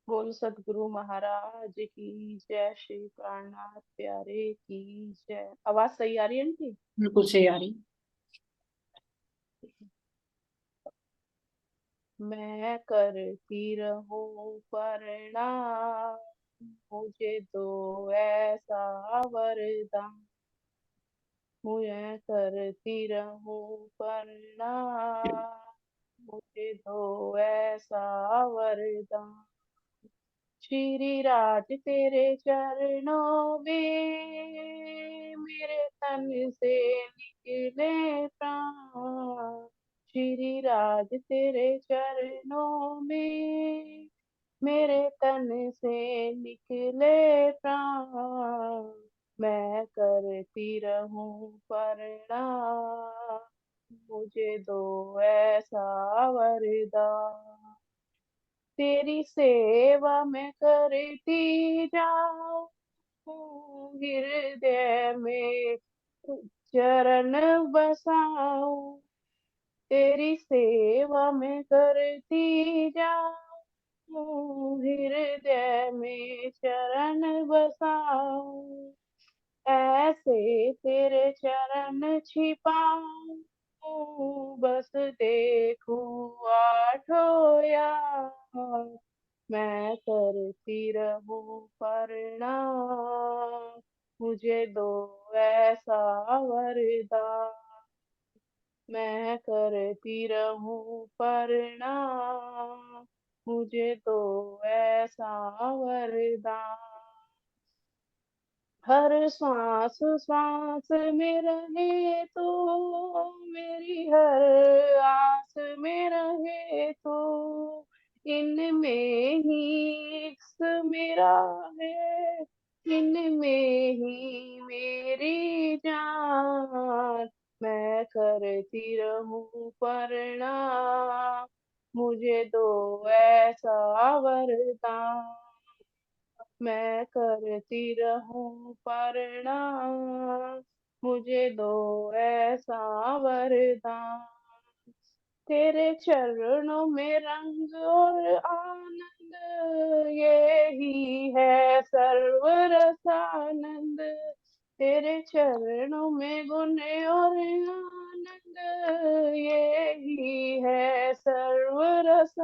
बोल सतगुरु महाराज की जय। श्री प्राणनाथ प्यारे की जय। आवाज सही आ रही है इनकी? बिल्कुल सही आ रही। मैं करती रहूं प्रणाम, मुझे दो ऐसा वरदान। मुझे करती रहूं प्रणाम, मुझे दो ऐसा वरदान। श्री राज तेरे चरणों में मेरे तन से निकले प्राण। श्री राज तेरे चरणों में मेरे तन से निकले प्राण। मैं करती रहूं प्रणाम, मुझे दो ऐसा वरदान। तेरी सेवा में करती जाऊं, हृदय में चरण बसाऊं। तेरी सेवा में करती जाऊं, हृदय में चरण बसाऊं। ऐसे तेरे चरण छिपाऊं, बस देखूं आठों यार। मैं करती रहूं प्रणाम, मुझे दो ऐसा वरदान। मैं करती रहूं प्रणाम, मुझे दो ऐसा वरदान। हर श्वास श्वास में रहे तो, मेरी हर आस में रहे तो। इनमें ही इक्स मेरा है, इनमें ही मेरी जान। मैं करती रहूं प्रणाम, मुझे दो ऐसा वरदान। मैं करती रहूं प्रणाम, मुझे दो ऐसा वरदान। तेरे चरणों में रंग और आनंद, यही है सर्वरसानंद। तेरे चरणों में गुण और आनंद, यही है सर्वरसानंद।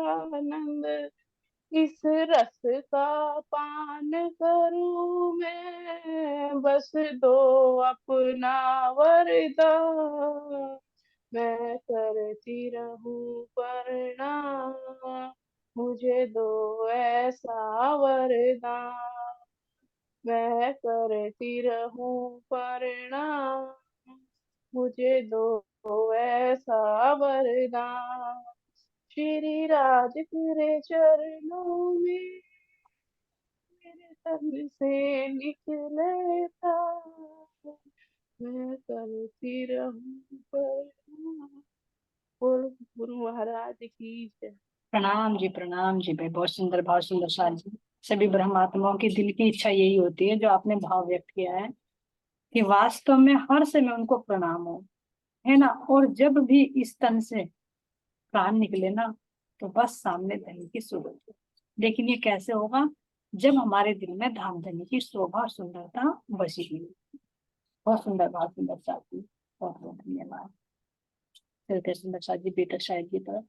इस रस का पान करूं मैं, बस दो अपना वरदान। मैं करती रहूं प्रणाम, मुझे दो ऐसा वरदान। मैं करती रहूं प्रणाम, मुझे दो ऐसा वरदान। श्री राज तेरे चरणों में मेरे तन से निकले प्राण। मैं करती रहूं प्रणाम। बोलो गुरु महाराज की जय। प्रणाम जी भाई, बहुत सुंदर, बहुत सुंदर साज जी। सभी ब्रह्मात्माओं की दिल की इच्छा यही होती है, जो आपने भाव व्यक्त किया है, कि वास्तव में हर समय उनको प्रणाम हो, है ना। और जब भी इस तन से प्राण निकले ना, तो बस सामने धनी की सूरत हो। लेकिन ये कैसे होगा? जब हमारे दिल में धाम धनी की शोभा और सुंदरता बसी हुई हो। बहुत सुंदर, बहुत सुंदर साज जी। बहुत बहुत धन्यवाद। चलते सुंदर साज जी बेटा शायद की तरफ।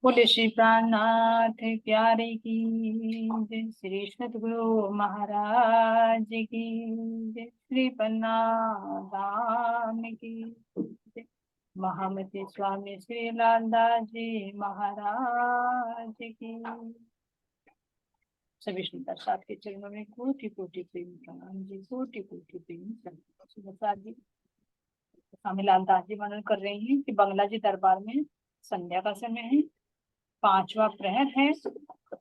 बोले श्री प्राणनाथ प्यारे की जय, श्री सतगुरु महाराज की जय, श्री पन्ना धाम की जय, महामती स्वामी श्री लालदास जी महाराज की। सभी सुंदर साथ के चरणों में कोटि कोटि प्रेम प्रणाम जी, कोटि कोटि प्रेम प्रणाम। सुंदर साथ जी, स्वामी लालदास जी वर्णन कर रही हैं कि बंगला जी दरबार में संध्या का समय है, पांचवा प्रहर है।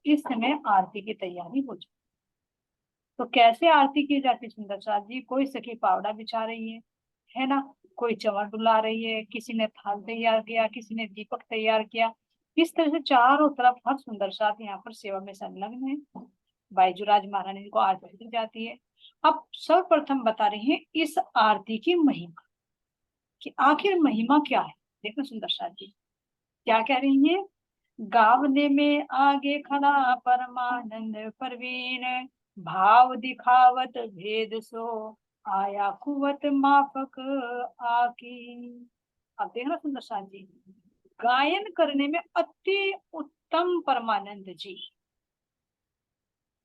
इस समय आरती की तैयारी हो जाए। तो कैसे आरती की जाती? सुंदर साथ जी, कोई सखी पावड़ा बिछा रही है ना, कोई चंवर डुला रही है, किसी ने थाल तैयार किया, किसी ने दीपक तैयार किया। इस तरह से चारों तरफ हर सुंदर साथ यहाँ पर सेवा में संलग्न है। बाईजूराज महारानी जी को आरती दी जाती है। अब सर्वप्रथम बता रही है इस आरती की महिमा, कि आखिर महिमा क्या है। देखो सुंदर साथ जी क्या कह रही है। गावने में आगे खड़ा परमानंद प्रवीण, भाव दिखावत भेद सो आया कुवत माफक आकी। अब देखना सुंदर शाह जी, गायन करने में अति उत्तम परमानंद जी।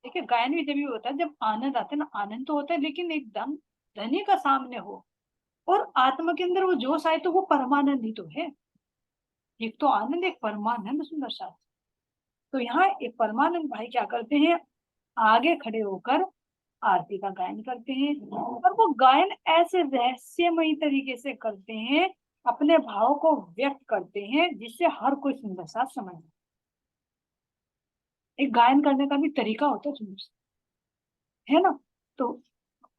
देखिए गायन भी जब होता है जब आनंद आता है ना, आनंद तो होता है लेकिन एकदम धनी का सामने हो और आत्मा के अंदर वो जोश आए तो वो परमानंद ही तो है। एक तो आनंद, एक परमानंद सुंदर शाह। तो यहाँ एक परमानंद भाई क्या करते हैं, आगे खड़े होकर आरती का गायन करते हैं और वो गायन ऐसे रहस्यमयी तरीके से करते हैं, अपने भाव को व्यक्त करते हैं जिससे हर कोई सुंदर सा समझ। एक गायन करने का भी तरीका होता है सुंदर सा, है ना। तो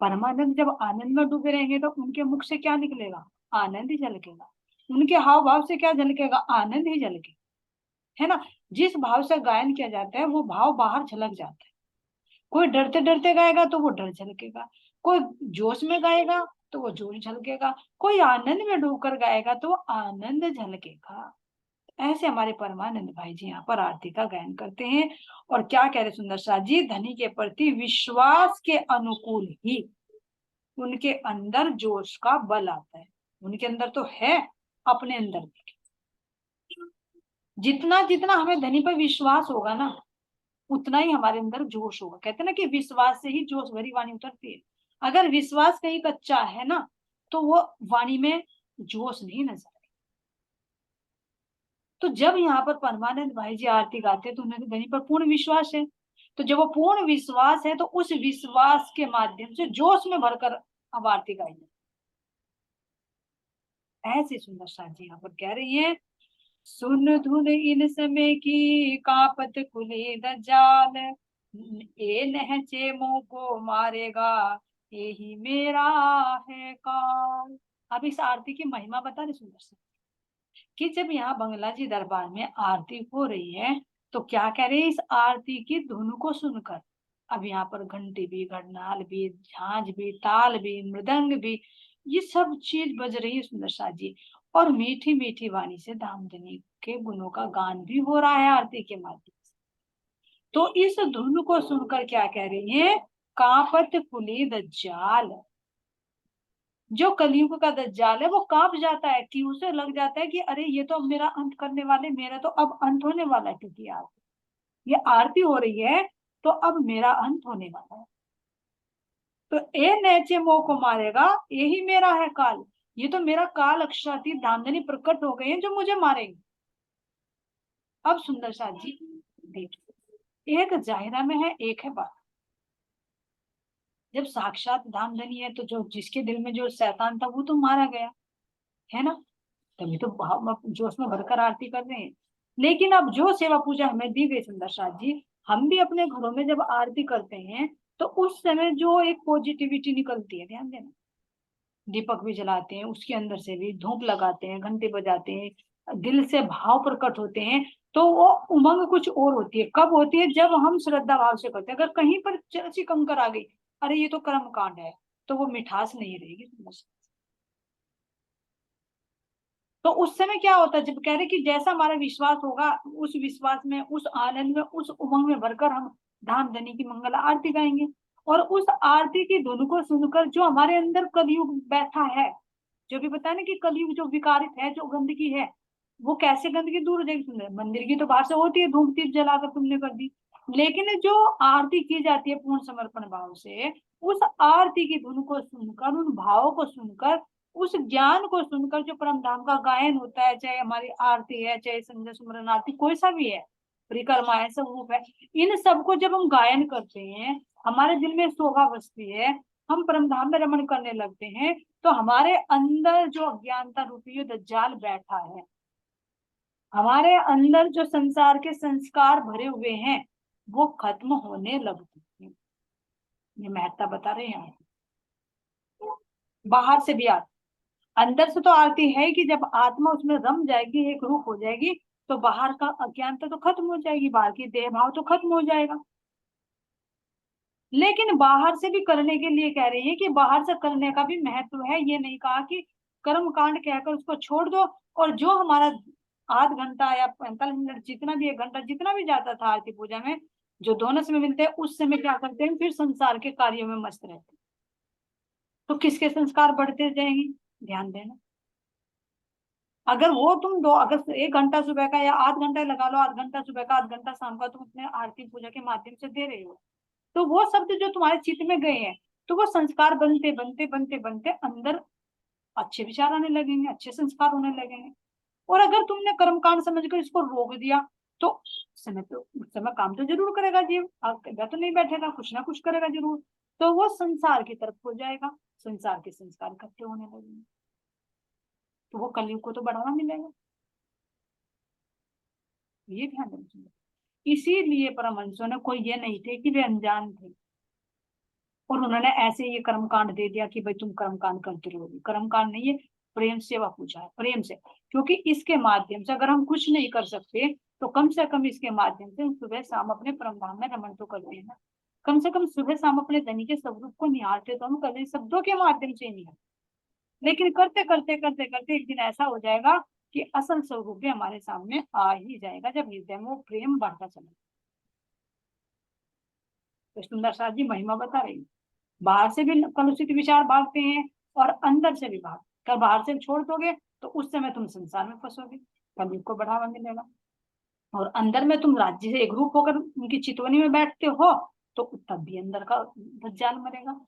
परमानंद जब आनंद में डूबे रहेंगे तो उनके मुख से क्या निकलेगा, आनंद ही झलकेगा। उनके हाव भाव से क्या झलकेगा, आनंद ही झलकेगा, है ना। जिस भाव से गायन किया जाता है वो भाव बाहर झलक जाता है। कोई डरते डरते गाएगा तो वो डर झलकेगा, कोई जोश में गाएगा तो वो जोश झलकेगा, कोई आनंद में डूबकर गाएगा तो वो आनंद झलकेगा। ऐसे हमारे परमानंद भाई जी यहाँ पर आरती का गायन करते हैं। और क्या कह रहे सुंदर शाह जी, धनी के प्रति विश्वास के अनुकूल ही उनके अंदर जोश का बल आता है। उनके अंदर तो है, अपने अंदर भी। जितना जितना हमें धनी पर विश्वास होगा ना, उतना ही हमारे अंदर जोश होगा। कहते हैं ना कि विश्वास से ही जोश भरी वाणी उतरती है। अगर विश्वास कहीं कच्चा है ना तो वो वाणी में जोश नहीं नजर आए। तो जब यहाँ पर परमानंद भाई जी आरती गाते हैं तो उन्हें धनी पर पूर्ण विश्वास है। तो जब वो पूर्ण विश्वास है तो उस विश्वास के माध्यम से जोश में भरकर अब आरती गाई जाए। ऐसे सुंदर शाह जी यहाँ पर कह रही है, सुन धुन इन समय की कापत खुले दज्जाल, ए नहचे मुंह को मारेगा यही मेरा है काल। अब इस आरती की महिमा बता रहे सुंदर से, कि जब यहाँ बंगला जी दरबार में आरती हो रही है तो क्या कह रहे हैं, इस आरती की धुन को सुनकर अब यहाँ पर घंटी भी, घड़नाल भी, झांझ भी, ताल भी, मृदंग भी, ये सब चीज बज रही है सुंदर शाह जी। और मीठी मीठी वाणी से धामधनी के गुणों का गान भी हो रहा है आरती के माध्यम से। तो इस धुन को सुनकर क्या कह रही है, कांपत कुली दज्जाल, जो कलयुग का दज्जाल है वो कांप जाता है कि उसे लग जाता है कि अरे ये तो अब मेरा अंत करने वाले, मेरा तो अब अंत होने वाला है, क्योंकि ये आरती हो रही है तो अब मेरा अंत होने वाला है। तो ए नेचे मोह को मारेगा यही मेरा है काल, ये तो मेरा काल अक्षातीत धामधनी प्रकट हो गए हैं जो मुझे मारेंगे। अब सुंदर शाह जी देखिए, एक जाहिरा में है, एक है बात। जब साक्षात धामधनी है तो जो जिसके दिल में जो शैतान था वो तो मारा गया, है ना। तभी तो भाव जोश में भरकर आरती कर रहे हैं। लेकिन अब जो सेवा पूजा हमें दी गई सुंदर शाह जी, हम भी अपने घरों में जब आरती करते हैं तो उस समय जो एक पॉजिटिविटी निकलती है, ध्यान देना। दीपक भी जलाते हैं, उसके अंदर से भी धूप लगाते हैं, घंटे बजाते हैं, दिल से भाव प्रकट होते हैं, तो वो उमंग कुछ और होती है। कब होती है, जब हम श्रद्धा भाव से करते हैं। अगर कहीं पर जरा सी कंकर आ गई, अरे ये तो कर्म कांड है, तो वो मिठास नहीं रहेगी। तो उस समय क्या होता है, जब कह रहे कि जैसा हमारा विश्वास होगा, उस विश्वास में, उस आनंद में, उस उमंग में भरकर हम धाम धनी की मंगल आरती गाएंगे। और उस आरती की धुन को सुनकर जो हमारे अंदर कलयुग बैठा है, जो भी बताया ना कि कलयुग जो विकारित है, जो गंदगी है, वो कैसे गंदगी दूर हो जाएगी। सुंदर मंदिर की तो बाहर से होती है, धूप दीप जलाकर तुमने कर दी, लेकिन जो आरती की जाती है पूर्ण समर्पण भाव से, उस आरती की धुन को सुनकर, उन भावों को सुनकर, उस ज्ञान को सुनकर जो परम धाम का गायन होता है, चाहे हमारी आरती है, चाहे संध्या सुमरन आरती कोई सा भी है, परिक्रमा है, स्वरूप है, इन सबको जब हम गायन करते हैं, हमारे दिल में शोभा बसती है, हम परम धाम में रमण करने लगते हैं, तो हमारे अंदर जो अज्ञानता रूपी दज्जाल बैठा है, हमारे अंदर जो संसार के संस्कार भरे हुए हैं, वो खत्म होने लगते हैं। ये महत्ता बता रहे हैं। बाहर से भी आरती, अंदर से तो आरती है कि जब आत्मा उसमें रम जाएगी, एक रूप हो जाएगी, तो बाहर का अज्ञानता तो खत्म हो जाएगी, बाहर की देह भाव तो खत्म हो जाएगा। लेकिन बाहर से भी करने के लिए कह रही है कि बाहर से करने का भी महत्व है। ये नहीं कहा कि कर्म कांड कहकर उसको छोड़ दो और जो हमारा आध घंटा या 45 मिनट, जितना भी 1 घंटा, जितना भी जाता था आरती पूजा में, जो दोनों समय मिलते हैं, उस समय क्या करते हैं, फिर संसार के कार्यों में मस्त रहते हैं। तो किसके संस्कार बढ़ते जाएंगे, ध्यान देना। अगर वो तुम दो, अगर 1 घंटा सुबह का या आध घंटा लगा लो, आध घंटा सुबह का, आध घंटा शाम का, तुम अपने आरती पूजा के माध्यम से दे रहे हो, तो वो शब्द जो तुम्हारे चित्त में गए हैं, तो वो संस्कार बनते बनते बनते बनते अंदर अच्छे विचार आने लगेंगे, अच्छे संस्कार होने लगेंगे। और अगर तुमने कर्मकांड समझकर इसको रोक दिया, तो उस समय काम तो जरूर करेगा जीव, अकेला तो नहीं बैठेगा, कुछ ना कुछ करेगा जरूर। तो वो संसार की तरफ हो जाएगा, संसार के संस्कार इकट्ठे होने लगेंगे, तो वो कलयुग को तो बढ़ावा मिलेगा। ये ध्यान रखिए। इसीलिए परमहंसों ने, कोई ये नहीं थे कि वे अनजान थे और उन्होंने ऐसे ये कर्मकांड दे दिया कि भाई तुम कर्मकांड करते रहोगे। कर्मकांड नहीं, ये प्रेम सेवा पूजा है, प्रेम से। क्योंकि इसके माध्यम से अगर हम कुछ नहीं कर सकते, तो कम से कम इसके माध्यम से हम सुबह शाम अपने परम धाम में रमन तो करते हैं ना। कम से कम सुबह शाम अपने धनी के स्वरूप को निहारते तो हम कभी शब्दों के माध्यम से नहीं। लेकिन करते करते करते करते एक दिन ऐसा हो जाएगा कि असल स्वरूप भी हमारे सामने आ ही जाएगा, जब हृदय में वो प्रेम बढ़ता चला। तो सुंदर साथ जी महिमा बता रही, बाहर से भी कलुषित विचार भागते हैं और अंदर से भी भाग कर, बाहर से छोड़ दोगे तो उस समय तुम संसार में फंसोगे, कलयुग को बढ़ावा मिलेगा। और अंदर में तुम राज्य से एकरूप होकर उनकी चितवनी में बैठते हो, तो तब भी अंदर का दज्जाल मरेगा।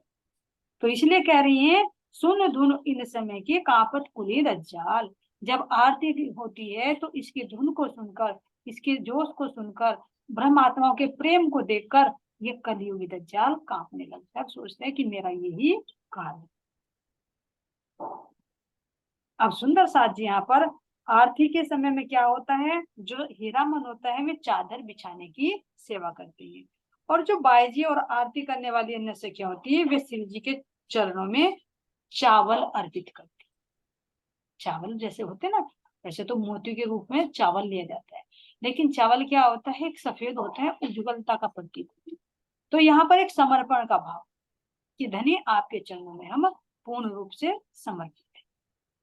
तो इसलिए कह रही है, सुन धुन इन समय की कापत कुली दज्जाल। जब आरती होती है तो इसकी धुन को सुनकर, इसके जोश को सुनकर, ब्रह्म आत्माओं के प्रेम को देखकर ये कलियुगी दज्जाल कांपने लगता है, सोचते हैं कि मेरा यही काल है। अब सुंदर साथ जी यहाँ पर आरती के समय में क्या होता है, जो हीरा मन होता है वे चादर बिछाने की सेवा करते हैं, और जो बाईजी और आरती करने वाली अन्य से क्या होती है, वे शिव जी के चरणों में चावल अर्पित करते हैं। चावल जैसे होते हैं ना, वैसे तो मोती के रूप में चावल लिया जाता है, लेकिन चावल क्या होता है, एक सफेद होता है, उज्ज्वलता का प्रतीक। तो यहाँ पर एक समर्पण का भाव कि धनी आपके चरणों में हम पूर्ण रूप से समर्पित हैं।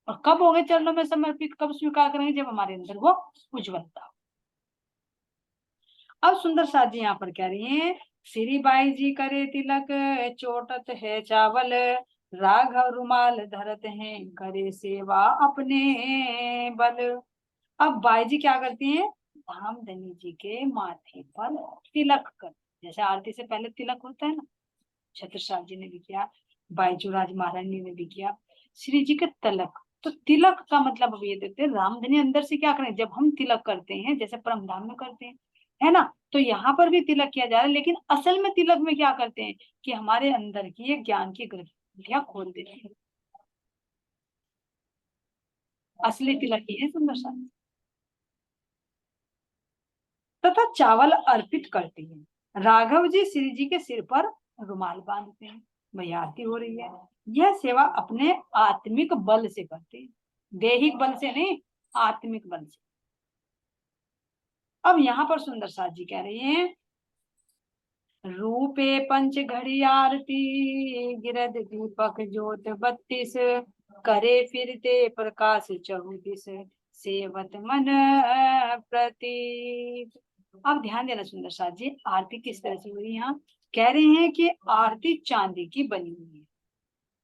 और कब होंगे चरणों में समर्पित, कब स्वीकार करेंगे, जब हमारे अंदर वो उज्ज्वलता। अब सुंदर साथ जी यहाँ पर कह रही हैं, श्री बाई जी करे तिलक, चोटत है चावल, राघव रुमाल धरत हैं, करे सेवा अपने बल। अब बाई जी क्या करती हैं, धाम धनी जी के माथे पर तिलक कर, जैसे आरती से पहले तिलक होता है ना, छत्रसाल जी ने भी किया, बाईजूराज महारानी ने भी किया, श्री जी के तिलक। तो तिलक का मतलब अब ये देते हैं, रामधनी अंदर से क्या करें, जब हम तिलक करते हैं जैसे परमधाम में करते हैं, है ना, तो यहाँ पर भी तिलक किया जा रहा है। लेकिन असल में तिलक में क्या करते हैं कि हमारे अंदर की एक ज्ञान की ग्रंथियां खोल देते हैं, असली तिलक ये है सुंदर सा। तथा चावल अर्पित करते हैं, राघव जी श्री जी के सिर पर रुमाल बांधते हैं, वही आरती हो रही है। यह सेवा अपने आत्मिक बल से करते हैं, दैहिक बल से नहीं, आत्मिक बल से। अब यहाँ पर सुंदर साथ जी कह रही हैं, रूपे पंच घड़ी आरती, गिरद दीपक ज्योत 32, करे फिरते प्रकाश 34, सेवत मन प्रतीक। अब ध्यान देना सुंदर साथ जी, आरती किस तरह से हो रही है, यहाँ कह रहे हैं कि आरती चांदी की बनी हुई है।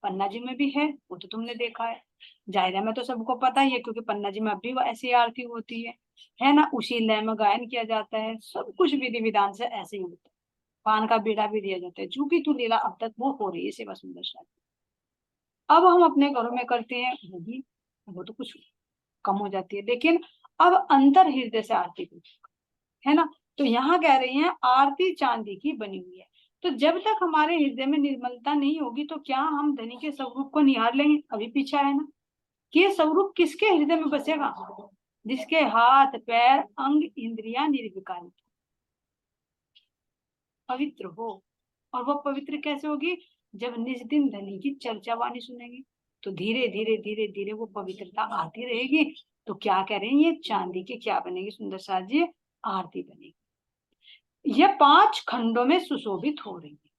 पन्ना जी में भी है, वो तो तुमने देखा है, जायरा में तो सबको पता ही है, क्योंकि पन्ना जी में अब भी ऐसी आरती होती है ना, उसी लय में गायन किया जाता है, सब कुछ विधि विधान से ऐसे ही होता है, पान का बीड़ा भी दिया जाता है, जो की तू लीला अब तक वो हो रही है सेवा सुंदर साथ। अब हम अपने घरों में करते हैं वही, वो तो कुछ कम हो जाती है, लेकिन अब अंतर हृदय से आरती होती है ना। तो यहाँ कह रही हैं आरती चांदी की बनी हुई है। तो जब तक हमारे हृदय में निर्मलता नहीं होगी, तो क्या हम धनी के स्वरूप को निहार लेंगे, अभी पीछा है ना, कि ये स्वरूप किसके हृदय में बसेगा, जिसके हाथ पैर अंग इंद्रिया निर्विकारी पवित्र हो। और वो पवित्र कैसे होगी, जब निज दिन धनी की चर्चा वाणी सुनेंगे, तो धीरे धीरे धीरे धीरे वो पवित्रता आती रहेगी। तो क्या कह रहे हैं, ये चांदी की क्या बनेगी सुंदर साथ जी, आरती बनेगी। यह 5 खंडों में सुशोभित हो रही है।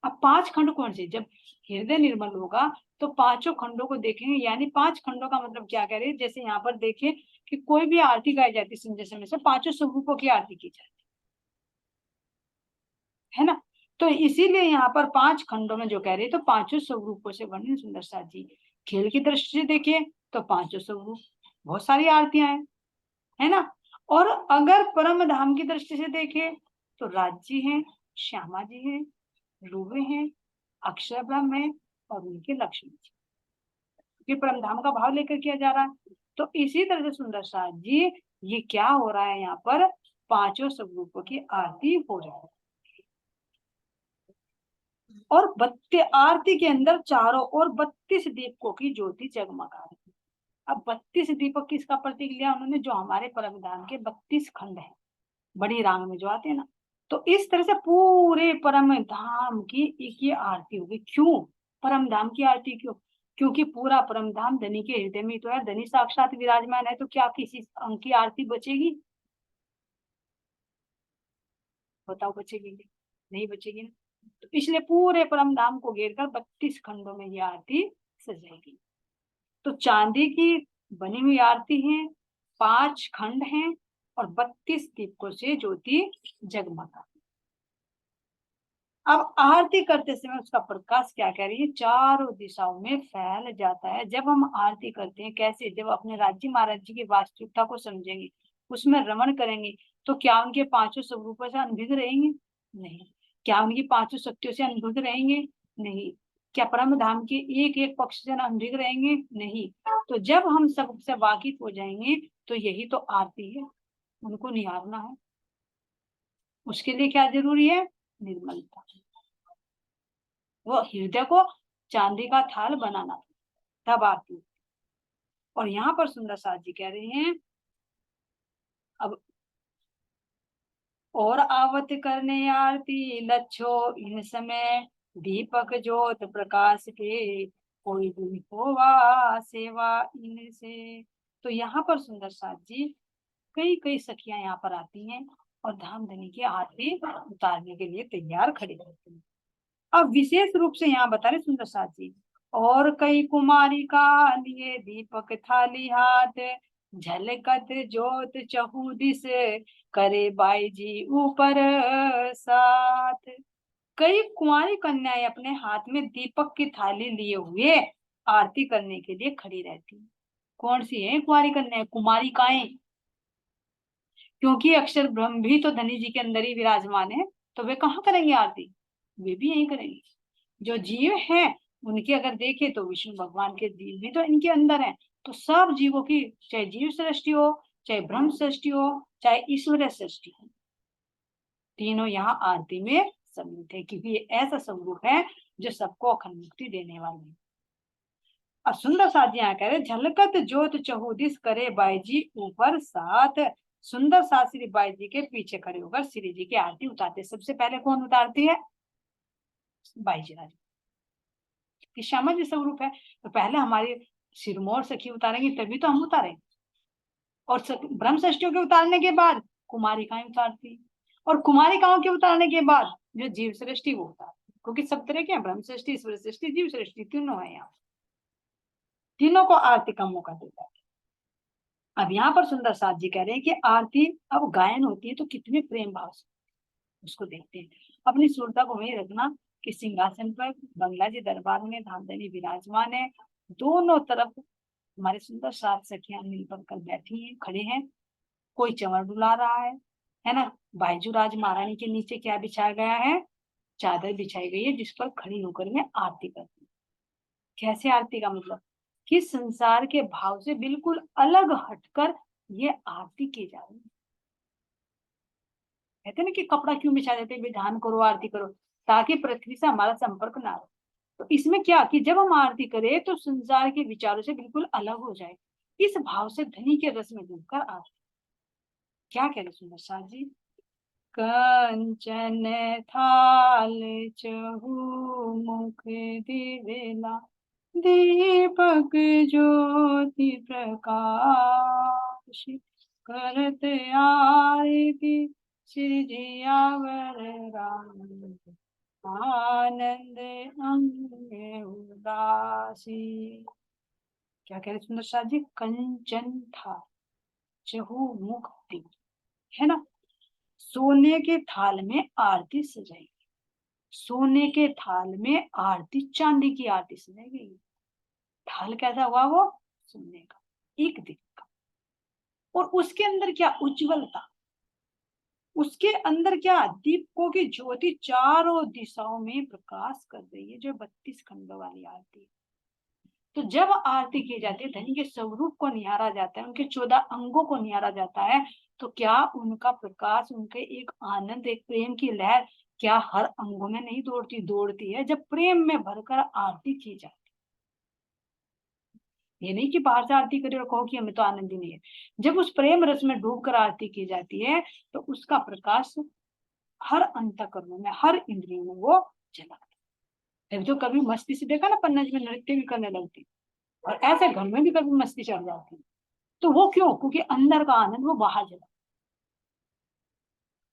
अब 5 खंड कौन से, जब हृदय निर्मल होगा तो पांचों खंडों को देखेंगे, यानी 5 खंडों का मतलब क्या कह रहे हैं, जैसे यहाँ पर देखें कि कोई भी आरती गाई जाती है संजय समय से पांचों स्वरूपों की आरती की जाती है ना। तो इसीलिए यहाँ पर 5 खंडों में जो कह रहे हैं, तो पांचों स्वरूपों से वर्णन सुंदर साथ जी। खेल की दृष्टि से देखें तो पांचों स्वरूप, बहुत सारी आरतियां हैं, है ना। और अगर परम धाम की दृष्टि से देखें तो राज्य हैं, श्यामा जी हैं, रूबे हैं, अक्षर ब्रह्म है और उनके लक्ष्मी जी, ये परम धाम का भाव लेकर किया जा रहा है। तो इसी तरह से सुंदर साथ जी, ये क्या हो रहा है यहाँ पर, पांचों स्वरूपों की आरती हो रही है। और आरती के अंदर चारों ओर 32 दीपकों की ज्योति जगमगा रही है। अब 32 दीपक किसका प्रतीक लिया उन्होंने, जो हमारे परम धाम के 32 खंड है, बड़ी रांग में जो आते हैं ना। तो इस तरह से पूरे परम धाम की एक ही आरती होगी। क्यों परम धाम की आरती, क्यों? क्योंकि पूरा परम धाम धनी के हृदय में तो है, धनी साक्षात विराजमान है, तो क्या किसी अंग की आरती बचेगी? बताओ बचेगी? नहीं बचेगी ना। तो इसलिए पूरे परम धाम को घेर कर 32 खंडों में ये आरती सजाएगी। तो चांदी की बनी हुई आरती है, 5 खंड हैं और 32 दीपकों से ज्योति जगमगा। अब आरती करते समय उसका प्रकाश क्या कह रही है, चारों दिशाओं में फैल जाता है। जब हम आरती करते हैं कैसे, जब अपने राज्य महाराज जी की वास्तविकता को समझेंगे, उसमें रमण करेंगे, तो क्या उनके पांचों स्वरूपों से अनभिज्ञ रहेंगे? नहीं। क्या उनकी पांचों शक्तियों से अनभिज्ञ रहेंगे? नहीं। क्या परम धाम के एक एक पक्ष से अनभिज्ञ रहेंगे? नहीं। तो जब हम सबसे वाकिफ हो जाएंगे तो यही तो आरती है, उनको निहारना है। उसके लिए क्या जरूरी है? निर्मलता। वो हृदय को चांदी का थाल बनाना, तब आती। और यहाँ पर सुंदर साथ जी कह रहे हैं, अब और आवत करने आरती लच्छो इन समय, दीपक ज्योत प्रकाश के, कोई दिन होवा सेवा इनसे। तो यहाँ पर सुंदर साथ जी कई कई सखियां यहाँ पर आती हैं और धाम धनी की आरती उतारने के लिए तैयार खड़ी रहती हैं। अब विशेष रूप से यहाँ बता रहे सुंदर साथ जी, और कई कुमारी का लिए दीपक थाली हाथ, झलकत जोत चहु दिस, करे बाई जी ऊपर साथ। कई कुंवारी कन्याएं अपने हाथ में दीपक की थाली लिए हुए आरती करने के लिए खड़ी रहती हैं। कौन सी है कुंवारी कन्याएं? कुमारिकाएं। क्योंकि अक्षर ब्रह्म भी तो धनी जी के अंदर ही विराजमान है, तो वे कहाँ करेंगे आरती? वे भी यही करेंगे। जो जीव हैं उनके अगर देखें तो विष्णु भगवान के जीव भी तो इनके अंदर हैं। तो सब जीवों की, चाहे जीव सृष्टि हो, चाहे ब्रह्म सृष्टि हो, चाहे ईश्वर सृष्टि हो, तीनों यहाँ आरती में सम्मिलित है, क्योंकि ये ऐसा स्वरूप है जो सबको अखंड मुक्ति देने वाले है। और सुंदर साथ यहाँ कह रहे, झलकत ज्योत चहुदिस करे बाई जी ऊपर साथ। सुंदर साथ श्री बाई जी के पीछे खड़े होकर श्री जी की आरती उतारते। सबसे पहले कौन उतारती है? बाई जी राज, कि श्यामा जी स्वरूप है। तो पहले हमारी सिरमौर सखी उतारेंगे तभी तो हम उतारेंगे। और ब्रह्म षष्टियों के उतारने के बाद कुमारिकाएं उतारती, और कुमारिकाओं के उतारने के बाद जो जीव सृष्टि वो उतारती, क्योंकि सब तरह के हैं, ब्रह्म सृष्टि, ईश्वर सृष्टि, जीव सृष्टि, तीनों है यहाँ। तीनों को आरती का मौका देता है। अब यहाँ पर सुंदर साथ जी कह रहे हैं कि आरती अब गायन होती है तो कितने प्रेम भाव से उसको देखते हैं। अपनी सुरता को वही रखना कि सिंहासन पर बंगला जी दरबार में धामधनी विराजमान है, दोनों तरफ हमारे सुंदर सात सखियां मिलकर कर बैठी हैं, खड़े हैं। कोई चंवर डुला रहा है ना। बायजू राज महारानी के नीचे क्या बिछाया गया है? चादर बिछाई गई है, जिस पर खड़ी होकर में आरती करती है। कैसे आरती का मतलब कि संसार के भाव से बिल्कुल अलग हटकर ये आरती की जा रही है। कहते ना कि कपड़ा क्यों बिछा देते, विधान करो आरती करो, ताकि पृथ्वी से हमारा संपर्क ना हो। तो इसमें क्या कि जब हम आरती करें तो संसार के विचारों से बिल्कुल अलग हो जाए, इस भाव से धनी के रस में डूबकर आरती। क्या कह रहे सुंदर शाह जी, कंचन थाल चहु मुख दिवेला, दीपक ज्योति प्रकाश, करत आरती श्री जियावर राम। आनंद अंग में उदासी। क्या कह रहे सुंदर साथ जी? कंचन था चहु मुख दीप, है ना। सोने के थाल में आरती सजाई, सोने के थाल में आरती, चांदी की आरती सजाई गई। थाल कैसा हुआ? वो सोने का, एक दिन का। और उसके अंदर क्या उज्जवलता, उसके अंदर क्या? दीपकों की ज्योति चारों दिशाओं में प्रकाश कर रही है, जो 32 खंडों वाली आरती है। तो जब आरती की जाती है, धनी के स्वरूप को निहारा जाता है, उनके 14 अंगों को निहारा जाता है, तो क्या उनका प्रकाश, उनके एक आनंद, एक प्रेम की लहर क्या हर अंगों में नहीं दौड़ती? दौड़ती है। जब प्रेम में भरकर आरती की जाती, ये नहीं कि बाहर से आरती करे और कहो कि हमें तो आनंद ही नहीं है। जब उस प्रेम रस में डूबकर आरती की जाती है, तो उसका प्रकाश हर अंतःकरण में, हर इंद्रियों में वो झलकता है। जो कभी मस्ती से देखा ना, पन्नज में नृत्य भी करने लगती, और ऐसे घर में भी कभी मस्ती चढ़ जाती, तो वो क्यों? क्योंकि अंदर का आनंद वो बाहर चला।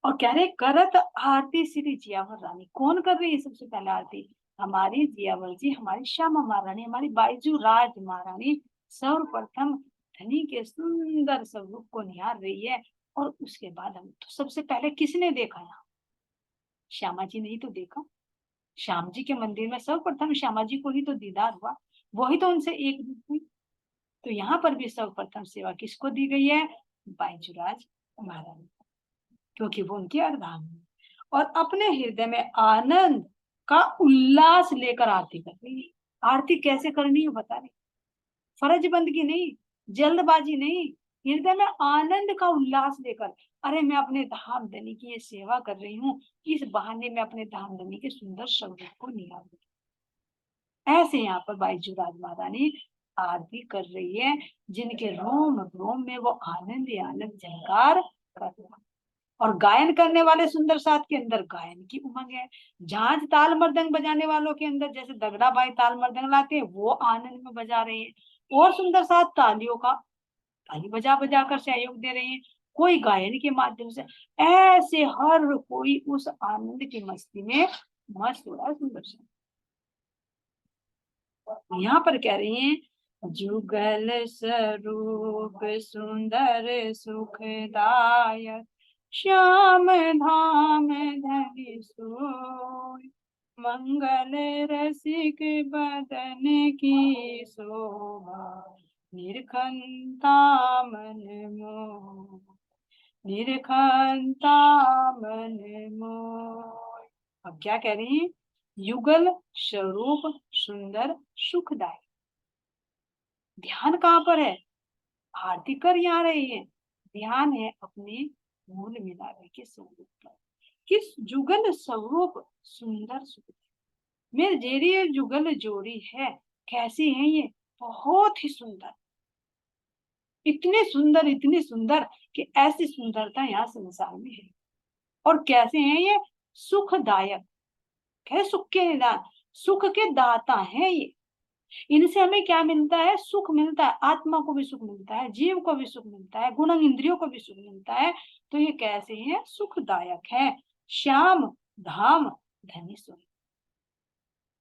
और कह रहे करत आरती श्री जियावर रानी। कौन कर रही है सबसे पहले आरती? हमारी जियावर जी, हमारी श्यामा महारानी, हमारी बाईजू राज महारानी सर्वप्रथम धनी के सुंदर स्वरूप को निहार रही है। और उसके बाद हम तो सबसे पहले किसने देखा? यहाँ श्यामा जी ने ही तो देखा। श्याम जी के मंदिर में सर्वप्रथम श्यामा जी को ही तो दीदार हुआ, वही तो उनसे एक रूप हुई। तो यहाँ पर भी सर्वप्रथम सेवा किसको दी गई है? बाईजूराज महारानी, क्योंकि वो उनकी अर्धांगिनी, और अपने हृदय में आनंद का उल्लास लेकर आरती कर रही है। आरती कैसे करनी है बता रही, फर्ज बंदगी नहीं, जल्दबाजी नहीं, हृदय में आनंद का उल्लास लेकर। अरे मैं अपने धाम धनी की ये सेवा कर रही हूँ, इस बहाने में अपने धाम धनी के सुंदर स्वरूप को निहार रही। ऐसे यहाँ पर बाईजू राज महारानी आरती कर रही है, जिनके रोम रोम में वो आनंद ही आनंद झंकार कर रहा है। और गायन करने वाले सुंदर साथ के अंदर गायन की उमंग है। झांझ ताल मृदंग बजाने वालों के अंदर, जैसे दगड़ा बाई ताल मृदंग लाते हैं, वो आनंद में बजा रहे हैं। और सुंदर साथ तालियों का, ताली बजा बजा कर सहयोग दे रहे हैं। कोई गायन के माध्यम से, ऐसे हर कोई उस आनंद की मस्ती में मस्त हो रहा है। सुंदर साथ यहाँ पर कह रही हैं, जुगल स्वरूप सुंदर सुखदायक, श्याम धाम धनि सोय, मंगल रसिक बदन की शोभा, निरखंता मन मोह, निरखंता मन मोह। अब क्या कह रही हैं? युगल स्वरूप सुंदर सुखदायक। ध्यान कहाँ पर है? आरती कर यहाँ रही है, ध्यान है अपने मूल मिलावे के स्वरूप पर। किस? जुगल स्वरूप सुंदर सुख। मेरे जेरी ये जुगल जोड़ी है, कैसी है ये? बहुत ही सुंदर, इतनी सुंदर कि ऐसी सुंदरता यहाँ संसार में है। और कैसे हैं ये? सुखदायक, कह सुख के निदान, सुख के दाता हैं ये। इनसे हमें क्या मिलता है? सुख मिलता है, आत्मा को भी सुख मिलता है, जीव को भी सुख मिलता है, गुण इंद्रियों को भी सुख मिलता है। तो ये कैसे हैं? सुखदायक है। श्याम धाम धनी सोई,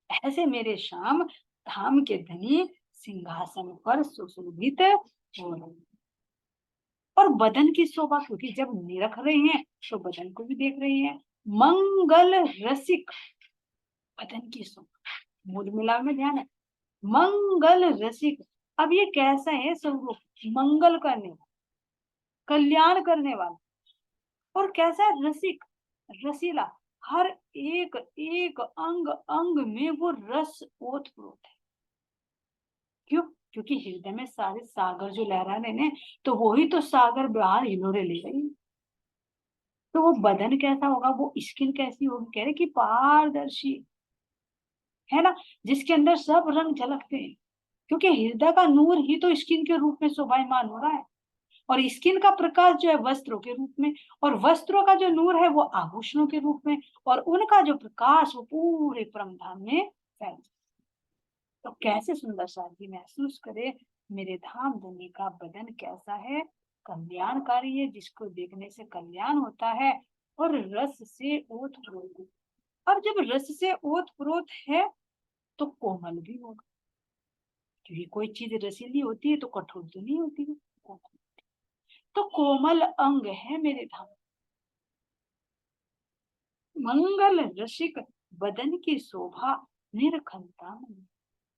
ऐसे मेरे श्याम धाम के धनी सिंहासन पर सुशोभित हो रहे। और बदन की शोभा, क्योंकि जब निरख रहे हैं तो बदन को भी देख रही है। मंगल रसिक, बदन की शोभा, मूल मिलाप में ध्यान है। मंगल रसिक, अब ये कैसा है स्वरूप? मंगल करने वाला, कल्याण करने वाला। और कैसा है? रसिक, रसीला, हर एक एक अंग अंग में वो रस ओतप्रोत है। क्यों? क्योंकि हृदय में सारे सागर जो लहरा रहे हैं, तो वही तो सागर बाहर हिलोरे ले रही है। तो वो बदन कैसा होगा? वो स्किन कैसी होगी? कह रहे कि पारदर्शी, है ना, जिसके अंदर सब रंग झलकते हैं। क्योंकि हृदय का नूर ही तो स्किन के रूप में शोभायमान हो रहा है। और स्किन का प्रकाश जो है वस्त्रों के रूप में, और वस्त्रों का जो नूर है वो आभूषणों के रूप में, और उनका जो प्रकाश वो पूरे परमधाम में फैल जाए। तो कैसे सुंदर साथी महसूस करे मेरे धाम धनी का बदन कैसा है? कल्याणकारी है, जिसको देखने से कल्याण होता है। और रस से ओत प्रोत, अब जब रस से ओत प्रोत है तो कोमल भी होगा, क्योंकि कोई चीज रसीली होती है तो कठोर तो नहीं होती है। तो कोमल अंग है मेरे धाम, मंगल रसिक बदन की शोभा निरखलता मन।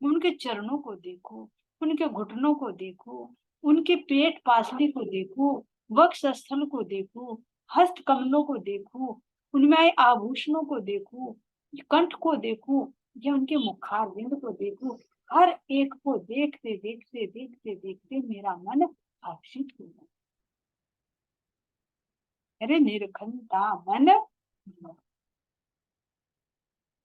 उनके चरणों को देखो, उनके घुटनों को देखो, उनके पेट पासने को देखो, वक्ष स्थल को देखो, हस्त कमलों को देखो, उनमें आए आभूषणों को देखो, कंठ को देखो, या उनके मुखारविंद को देखो। हर एक को देखते देखते देखते देखते मेरा मन हर्षित हो गया। अरे निरखंता मन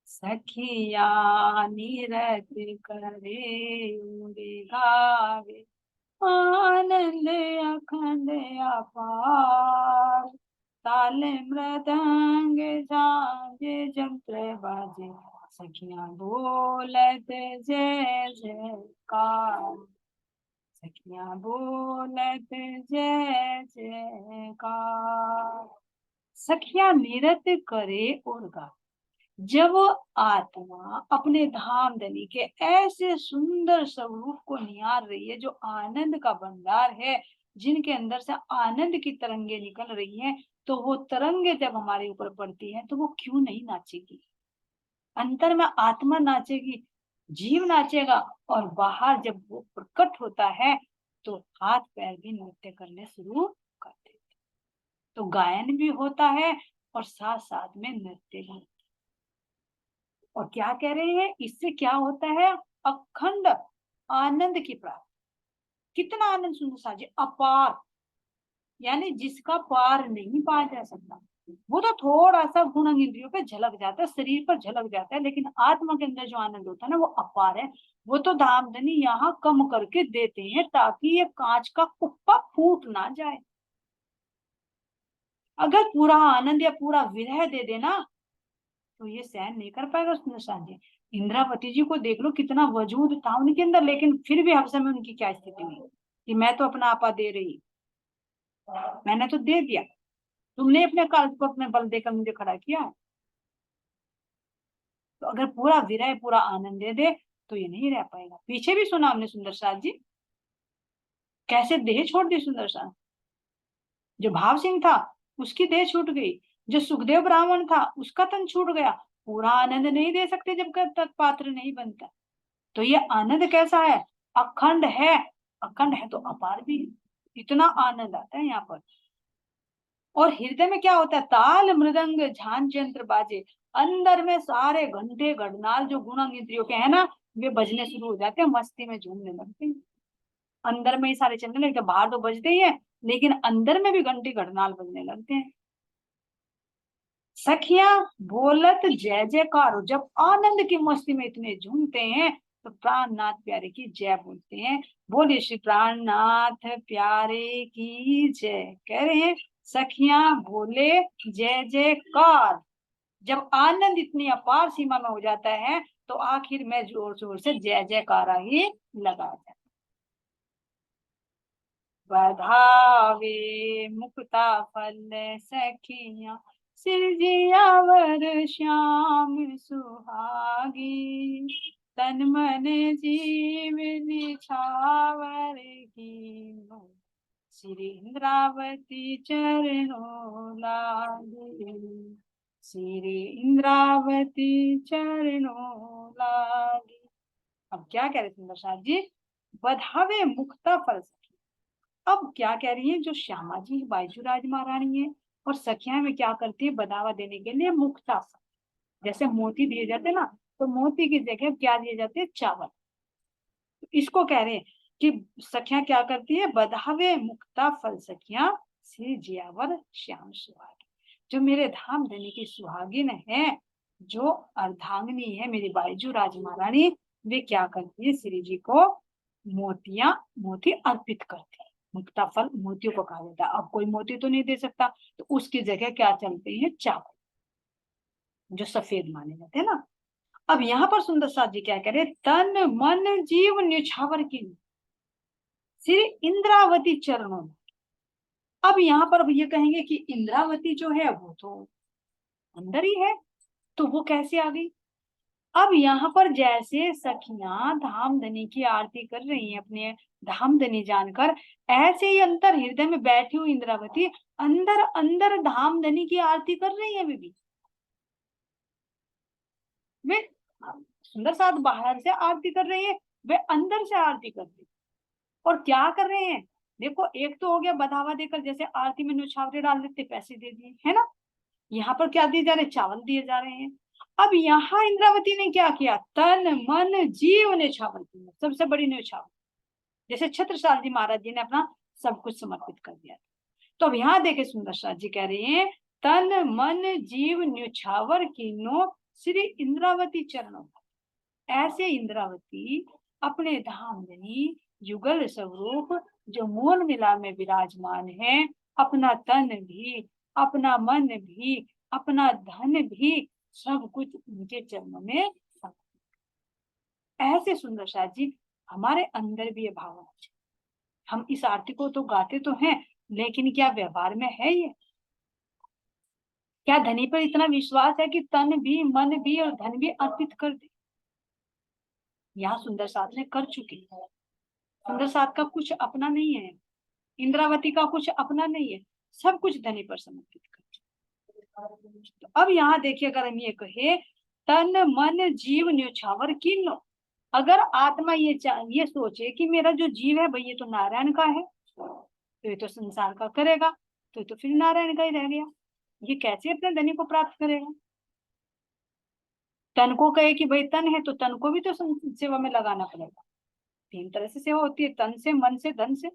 सखिया निरत करे उरे गावे, आनंद अखंड अपार। ताल मृदंग झांझ जंत्र बाजे, सखियां बोलत जय जयकार। सखियां बोलत जय जयकार। सखियां निरत करे और गा। जब आत्मा अपने धाम धनी के ऐसे सुंदर स्वरूप को निहार रही है, जो आनंद का भंडार है, जिनके अंदर से आनंद की तरंगे निकल रही हैं, तो वो तरंगे जब हमारे ऊपर पड़ती हैं तो वो क्यों नहीं नाचेगी। अंतर में आत्मा नाचेगी, जीव नाचेगा, और बाहर जब वो प्रकट होता है तो हाथ पैर भी नृत्य करने शुरू कर देते। तो गायन भी होता है और साथ साथ में नृत्य भी। और क्या कह रहे हैं, इससे क्या होता है, अखंड आनंद की प्राप्ति। कितना आनंद सुंदर साजी, अपार, यानी जिसका पार नहीं पाया जा सकता। वो तो थोड़ा सा गुण इंद्रियों पे झलक जाता है, शरीर पर झलक जाता है, लेकिन आत्मा के अंदर जो आनंद होता है ना, वो अपार है। वो तो धामधनी यहाँ कम करके देते हैं ताकि ये कांच का कुप्पा फूट ना जाए। अगर पूरा आनंद या पूरा विरह दे देना तो ये सहन नहीं कर पाएगा उसने साझे। इंद्रावती जी को देख लो, कितना वजूद था उनके अंदर, लेकिन फिर भी हर समय उनकी क्या स्थिति हुई कि मैं तो अपना आपा दे रही, मैंने तो दे दिया, तुमने अपने काल को अपने बल देकर मुझे खड़ा किया है। तो अगर पूरा विरह पूरा आनंद दे दे तो ये नहीं रह पाएगा। पीछे भी सुना हमने सुंदर साथ जी कैसे देह छोड़ दी। सुंदर साथ जो भाव सिंह था उसकी देह छूट गई, जो सुखदेव ब्राह्मण था उसका तन छूट गया। पूरा आनंद नहीं दे सकते जब तत्पात्र नहीं बनता। तो ये आनंद कैसा है, अखंड है। अखंड है तो अपार भी है। इतना आनंद आता है यहाँ पर। और हृदय में क्या होता है, ताल मृदंग झांझ यंत्र बाजे। अंदर में सारे घंटे घड़नाल जो गुण इंद्रियों के है ना, वे बजने शुरू हो जाते हैं, मस्ती में झूमने लगते हैं। अंदर में ही सारे चलने लगते, बाहर तो बजते ही है, लेकिन अंदर में भी घंटी घड़नाल बजने लगते हैं। सखियां बोलत जय जयकार, जब आनंद की मस्ती में इतने झूमते हैं तो प्राणनाथ प्यारे की जय बोलते हैं। बोले श्री प्राणनाथ प्यारे की जय। कह रहे हैं सखियां बोले जय जयकार। जब आनंद इतनी अपार सीमा में हो जाता है तो आखिर में जोर जोर से जय जयकारा ही लगा जाए। बधावे मुक्ता फल सखियां, सिरजियावर श्याम सुहागी। तन मन जीव निछावर की, श्री इंद्रावती चरणों लागे। श्री इंद्रावती चरणों लागे। अब क्या कह रहे सुंदर साथ जी, बधावे मुक्ता फल। अब क्या कह रही है, जो श्यामा जी बायजूराज महारानी है और सखिया में क्या करती है, बढ़ावा देने के लिए मुक्ता, जैसे मोती दिए जाते ना, तो मोती की जगह क्या दिए जाते हैं, चावल। तो इसको कह रहे हैं कि सखिया क्या करती है, बधावे मुक्ता फल सखिया श्री जियावर श्याम सुहागी। जो मेरे धाम धनी की सुहागिन है, जो अर्धांगिनी है मेरी बायजू राज महारानी, वे क्या करती है, श्री जी को मोती अर्पित करती है। मुक्ता फल मोतियों को कहा जाता है। अब कोई मोती तो नहीं दे सकता, तो उसकी जगह क्या चलते हैं, चावल, जो सफेद माने जाते हैं ना। अब यहाँ पर सुंदर साथ जी क्या कह रहे, तन मन जीव न्यौछावर की, श्री इंद्रावती चरणों में। अब यहाँ पर ये कहेंगे कि इंद्रावती जो है वो तो अंदर ही है, तो वो कैसे आ गई? अब यहाँ पर जैसे सखियां धामधनी की आरती कर रही हैं अपने धामधनी जानकर, ऐसे ही अंतर हृदय में बैठी हुई इंद्रावती अंदर अंदर धामधनी की आरती कर रही है वे भी। वे सुंदर साथ बाहर से आरती कर रही है, वे अंदर से आरती कर रही है। और क्या कर रहे हैं? देखो, एक तो हो गया बढ़ावा देकर, जैसे आरती में न्यौछावरे डाल देते, पैसे दे दिए, है ना। यहाँ पर क्या दिए जा रहे हैं? चावल दिए जा रहे हैं। अब यहाँ इंद्रावती ने क्या किया? तन मन जीव न्यौछावर किया, सबसे बड़ी न्यौछावर। जैसे छत्रसाल जी महाराज जी ने अपना सब कुछ समर्पित कर दिया। तो अब यहाँ देखे सुंदर साथ जी कह रहे हैं, तन मन जीव न्यौछावर कीनो श्री इंद्रावती चरणों। ऐसे इंद्रावती अपने धामधनी युगल स्वरूप जो मोल मिला में विराजमान है, अपना तन भी, अपना मन भी, अपना धन भी, सब कुछ उनके चरणों में। ऐसे सुंदर साथ जी हमारे अंदर भी ये भाव होना चाहिए। हम इस आरती को तो गाते तो हैं, लेकिन क्या व्यवहार में है ये? क्या धनी पर इतना विश्वास है कि तन भी, मन भी और धन भी अर्पित कर दे? यहाँ सुंदर साथ ने कर चुकी है। सुंदर साथ का कुछ अपना नहीं है, इंद्रावती का कुछ अपना नहीं है, सब कुछ धनी पर समर्पित कर। तो अब यहाँ देखिए, अगर हम ये कहे तन मन जीव न्यौछावर कीनो, अगर आत्मा ये सोचे कि मेरा जो जीव है भाई ये तो नारायण का है, तो ये तो संसार का करेगा, तो ये तो फिर नारायण का ही रह गया, ये कैसे अपने धनी को प्राप्त करेगा? तन को कहे कि भाई तन है तो तन को भी तो सेवा में लगाना पड़ेगा। तीन तरह से सेवा होती है, तन से, मन से, धन से।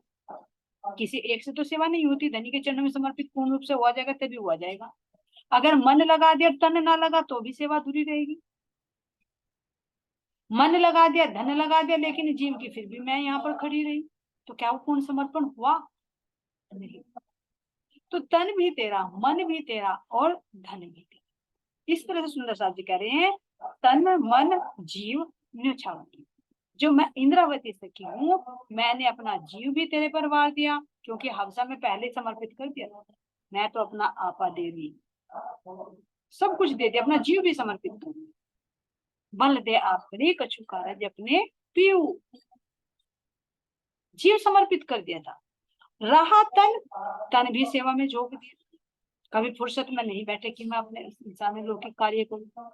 किसी एक से तो सेवा नहीं होती। धनी के चरणों में समर्पित पूर्ण रूप से हुआ जाएगा तभी हुआ जाएगा। अगर मन लगा दिया, तन ना लगा तो भी सेवा अधूरी रहेगी। मन लगा दिया, धन लगा दिया, लेकिन जीव की फिर भी मैं यहाँ पर खड़ी रही, तो क्या वो पूर्ण समर्पण हुआ? नहीं। तो तन भी तेरा, मन भी तेरा और धन भी तेरा। इस तरह से सुंदर साथ जी कह रहे हैं, तन मन जीव न्यौछावर। जो मैं इंद्रावती सखी हूँ, मैंने अपना जीव भी तेरे पर वार दिया, क्योंकि हवसा में पहले समर्पित कर दिया। मैं तो अपना आपा दे दी, सब कुछ दे दिया, अपना जीव भी समर्पित कर दिया। बल दे आप करे कछु कारज अपने पीऊ, जीव समर्पित कर दिया था। रहा तन, तन भी सेवा में झोंक दिया। कभी फुर्सत में नहीं बैठे कि मैं अपने इंसान लौकिक कार्य करूँ।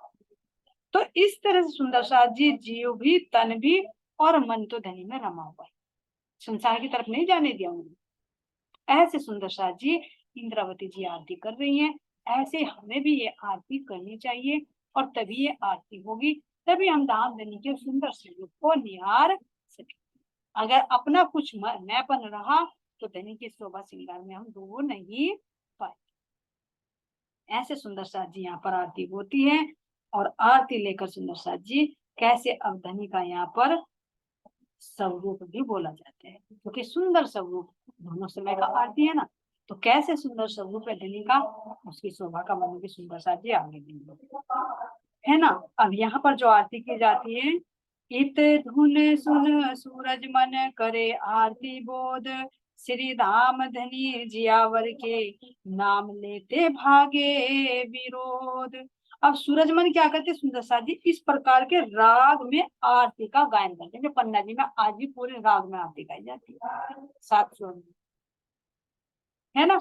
तो इस तरह से सुंदर साथ जी जीव भी, तन भी और मन तो धनी में रमा हुआ है, संसार की तरफ नहीं जाने दिया उन्होंने। ऐसे सुंदर साथ जी इंद्रावती जी आरती कर रही हैं, ऐसे हमें भी ये आरती करनी चाहिए, और तभी ये आरती होगी, तभी हम धामधनी के सुंदर स्वरूप को निहार सके। अगर अपना कुछ मैंपन रहा तो धनी के शोभा श्रृंगार में हम डूब नहीं पाए। ऐसे सुंदर साथ जी यहाँ पर आरती होती है, और आरती लेकर सुंदर साथ जी कैसे अब धनी का यहाँ पर स्वरूप भी बोला जाता है, क्योंकि सुंदर स्वरूप दोनों समय का आरती है ना। तो कैसे सुंदर स्वरूप है धनी का, उसकी शोभा का मन भी सुंदर साथ जी आगे देंगे, है ना। अब यहाँ पर जो आरती की जाती है, इत धुन सुन सूरज मन करे आरती बोध, श्री धाम धनी जियावर के नाम लेते भागे विरोध। अब सूरजमन क्या करते सुंदर साथ जी, इस प्रकार के राग में आरती का गायन करते हैं। जो पन्ना जी में आज भी पूरे राग में आरती गाई जाती है, 7 स्वर में, है ना।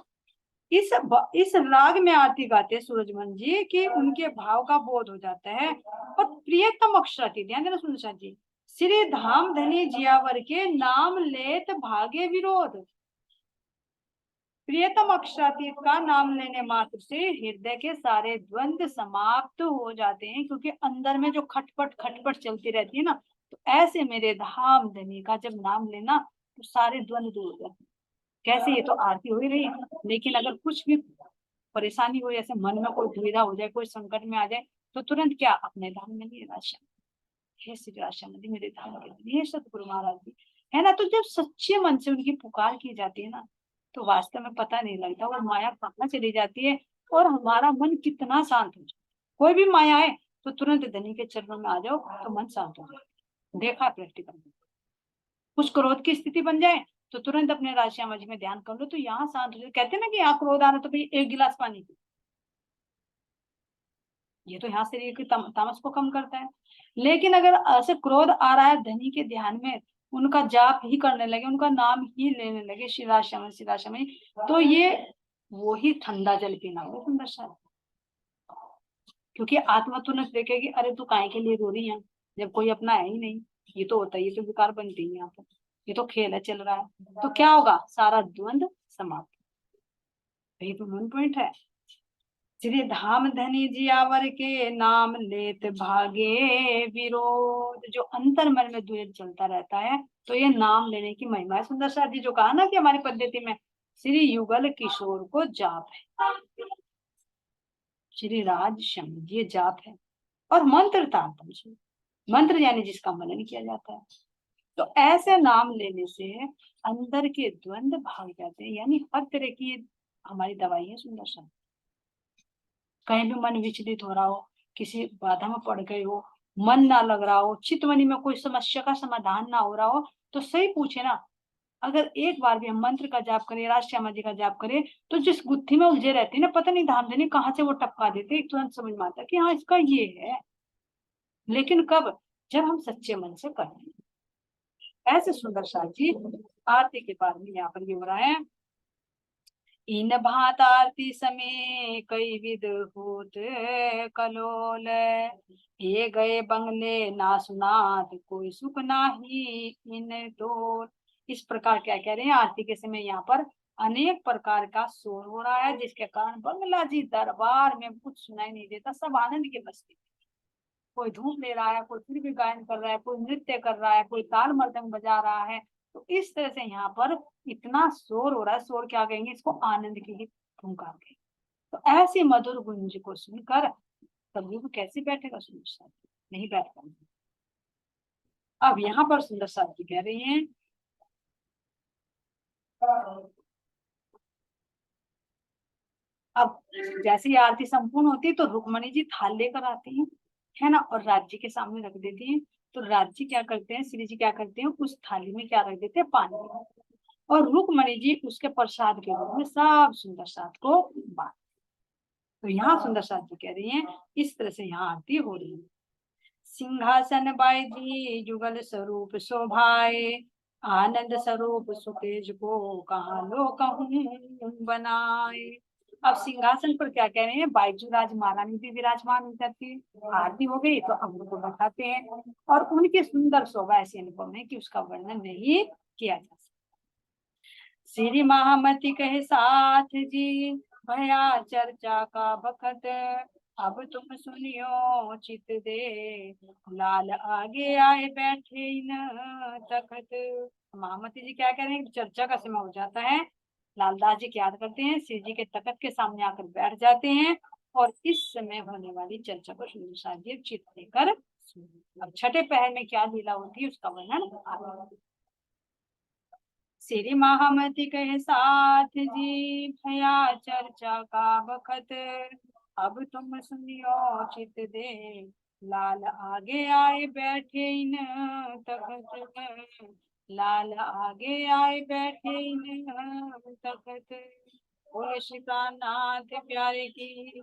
इस राग में आरती गाते सूरजमन जी कि उनके भाव का बोध हो जाता है। और प्रियतम अक्षराती, ध्यान देना सुंदर साथ जी, श्री धाम धनी जियावर के नाम लेत भागे विरोध। प्रियतम अक्षरातीत का नाम लेने मात्र से हृदय के सारे द्वंद्व समाप्त हो जाते हैं, क्योंकि अंदर में जो खटपट खटपट चलती रहती है ना, तो ऐसे मेरे धाम धनी का जब नाम लेना तो सारे द्वंद्व दूर हो जाते हैं। कैसे? ये तो आरती हो ही रही है, लेकिन अगर कुछ भी परेशानी हो, जैसे मन में कोई दुविधा हो जाए, कोई संकट में आ जाए, तो तुरंत क्या अपने धाम में नहीं राशा, हे श्री राशा नदी मेरे धाम के, हे सतगुरु महाराज जी, है ना। तो जब सच्चे मन से उनकी पुकार की जाती है ना, तो वास्तव में पता नहीं लगता वो माया कहाँ चली जाती है, और हमारा मन कितना शांत हो जाए। कोई भी माया है तो तुरंत धनी के चरणों में आ जाओ तो मन शांत हो जाए। देखा प्रैक्टिकल। कुछ क्रोध की स्थिति बन जाए तो तुरंत अपने राशियां मझ में ध्यान कर लो, तो यहाँ शांत हो जाए। कहते हैं ना कि यहाँ क्रोध आ रहा तो भाई 1 गिलास पानी पी, ये तो यहाँ शरीर की तामस को कम करता है। लेकिन अगर ऐसे क्रोध आ रहा है धनी के ध्यान में, उनका जाप ही करने लगे, उनका नाम ही लेने लगे, शिवा शमय, तो ये वो ही ठंडा जल पीना होगा सुंदर सा। क्योंकि आत्मा तो न देखेगी, अरे तू काहे के लिए रो रही है जब कोई अपना है ही नहीं, ये तो होता है, ये तो विकार बनती है यहाँ पर, ये तो खेल है चल रहा है। तो क्या होगा, सारा द्वंद समाप्त। यही तो मेन पॉइंट है। श्री धाम धनी जियावर के नाम लेत भागे विरोध। जो अंतर मन में द्वेष चलता रहता है, तो ये नाम लेने की महिमा है। सुंदर सा जी जो कहा ना कि हमारी पद्धति में श्री युगल किशोर को जाप है, श्री राज शम ये जाप है। और मंत्र तारतम से, मंत्र यानी जिसका मनन किया जाता है। तो ऐसे नाम लेने से अंदर के द्वंद भाग जाते हैं, यानी हर तरह की हमारी दवाई है सुंदर सा। कहीं भी मन विचलित हो रहा हो, किसी बाधा में पड़ गए हो, मन ना लग रहा हो, चितवनी में कोई समस्या का समाधान ना हो रहा हो, तो सही पूछे ना, अगर एक बार भी हम मंत्र का जाप करें, राज श्यामा जी का जाप करें, तो जिस गुत्थी में उलझे रहते हैं ना, पता नहीं धामधनी कहाँ से वो टपका देते हैं, तुरंत समझ में आता है कि हाँ इसका ये है। लेकिन कब, जब हम सच्चे मन से करते हैं। ऐसे सुंदर सा जी आरती के बाद में यहाँ पर ये हो रहा है, इन भांत आरती समय कई विध होत कलोल, ये गए बंगले ना सुनात कोई सुख नाही इन तो। इस प्रकार क्या कह रहे हैं, आरती के समय यहाँ पर अनेक प्रकार का शोर हो रहा है, जिसके कारण बंगला जी दरबार में कुछ सुनाई नहीं देता, सब आनंद के मस्ती। कोई धूप ले रहा है, कोई फिर भी गायन कर रहा है, कोई नृत्य कर रहा है, कोई ताल मृदंग बजा रहा है। तो इस तरह से यहाँ पर इतना शोर हो रहा है, शोर क्या कहेंगे इसको, आनंद की ही फुंकार कहेंगे। तो ऐसी मधुर गुंज को सुनकर कभी भी कैसे बैठेगा सुंदर साथ, नहीं बैठ पाएंगे। अब यहाँ पर सुंदर साथ जी कह रही हैं, अब जैसे ही आरती संपूर्ण होती है तो रुक्मणी जी थाल लेकर आती है ना, और राज्य के सामने रख देती हैं। तो राज्य क्या करते हैं, श्री जी क्या करते हैं, उस थाली में क्या रख देते हैं, पानी, और रुक्मणी जी उसके प्रसाद के रूप में सब सुंदर साथ को बांट। तो यहाँ सुंदर साथ जी कह रही हैं, इस तरह से यहाँ आरती हो रही है। सिंहासन बाई जी युगल स्वरूप शोभाए, आनंद स्वरूप सुतेज को कहाँ लो कहूँ बनाए। अब सिंहासन पर क्या कह रहे हैं, बाईजू राज महारानी भी विराजमान हो जाती है। आरती हो गई तो अब उनको बताते हैं, और उनकी सुंदर शोभा ऐसी अनुपम है कि उसका वर्णन नहीं किया जा सकता। श्री महामती कहे साथ जी भया चर्चा का बखत, अब तुम सुनियो चित दे, लाल आगे आए बैठे न तखत। महामती जी क्या कह रहे हैं, चर्चा का समय हो जाता है, लालदास जी याद करते हैं, श्री जी के तखत के सामने आकर बैठ जाते हैं, और इस समय होने वाली चर्चा को सुंदर जी चित देकर। अब छठे पहर में क्या लीला होती है उसका वर्णन आगे। श्री महामती कहे साथ जी भया चर्चा का बखत, अब तुम सुनियो चित दे, लाल आगे आए बैठे न तखत, लाल आगे आए बैठे न तखत। बोले श्री नाथ प्यारे की।